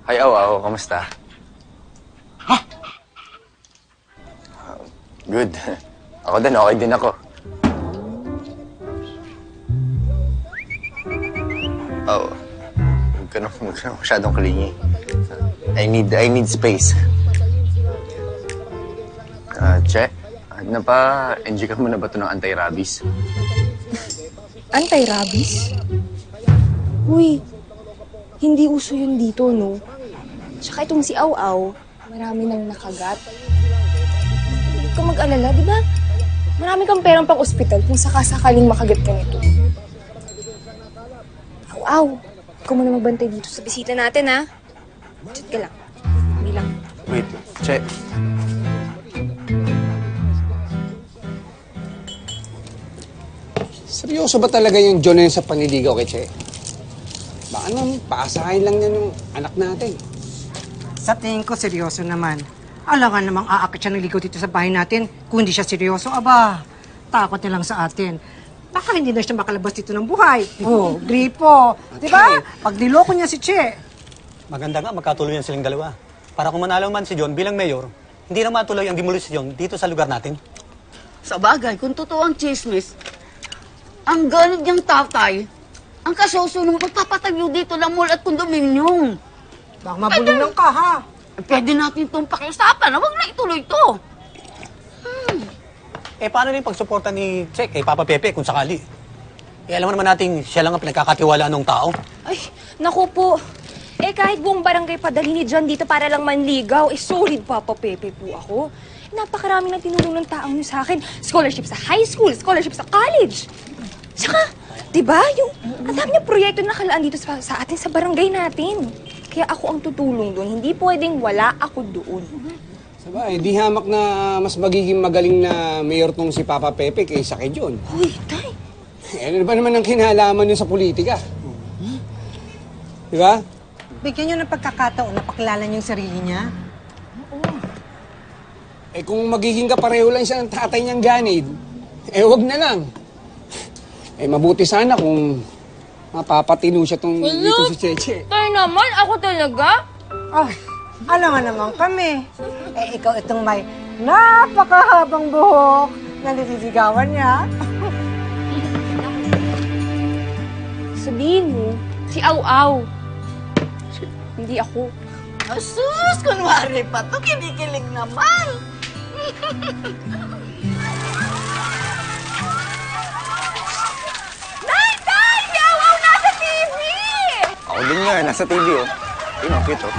Hi, Awaw. Kamusta? Ha? Good. Ako din, okay din ako. Oh, huwag ka na masyadong kalingi. I need space. Che, ano pa, enjoy ka muna ba ito ng anti-rabies? Anti-rabies? Uy, hindi uso yun dito, no? Tsaka itong si Aw-Aw, marami nang nakagat. Huwag ka mag-alala, di ba? Marami kang perang pang ospital kung sakasakaling makagat ka nito. Aw-Aw, ikaw muna magbantay dito sa bisita natin, ha? Chat ka lang. Hindi lang. Wait, Che. Seryoso ba talaga yung John na yun sa paniligaw kay Che? Baka naman, paasahin lang yan yung anak natin. Sa tingin ko, seryoso naman. Alam nga namang aakit siya ng ligaw dito sa bahay natin. Kung hindi siya seryoso, aba, takot na lang sa atin. Baka hindi na siya makalabas dito ng buhay. Oh, gripo. Di ba? Pag niloko niya si Che. Maganda nga, magkatuloy yan silang dalawa. Para kung manalo man si John bilang mayor, hindi na matuloy ang demolisyon dito sa lugar natin. Sa bagay, kung totoo ang chismis, ang ganit niyang tatay, ang kasusunong magpapatayo dito ng mall at kondominium. Baka mabulungan ka, ha? Pwede natin itong pakiusapan, huwag na ituloy ito. Eh, paano rin pagsuporta ni Che kay Papa Pepe kung sakali? Eh, alam mo naman natin, siya lang ang pinagkakatiwalaan ng tao. Ay, naku po. Eh, kahit buong barangay padali ni John dito para lang manligaw, eh, solid Papa Pepe po ako. Napakarami ng tinulong ng taong niyo sa akin. Scholarship sa high school, scholarship sa college. Tsaka, di ba, yung ang dami niyang proyekto na nakalaan dito sa atin sa barangay natin. Kaya ako ang tutulong doon. Hindi pwedeng wala ako doon. Sabay, di hamak na mas magiging magaling na mayor tong si Papa Pepe kaysa kay John. Uy, tay. Eh, ano ba naman ang kinalaman yun sa politika? Di ba? Bigyan niyo ng pagkakataon na pakilala niyo yung sarili niya. Eh kung magiging kapareho lang siya ng tatay niyang ganid, eh wag na lang. Eh mabuti sana kung mapapatino siya dito si Cheche. Tay naman, ako talaga? Ah, alam nga naman kami. Eh, ikaw itong may napakahabang buhok na nililigawan niya. Sabihin mo, si Aw-Aw. Hindi ako. Asus, kunwari pa to, kinikilig naman. Tay! Si Aw-Aw nasa TV! Ako din nga, nasa TV, oh. Ayun, ang cute, oh.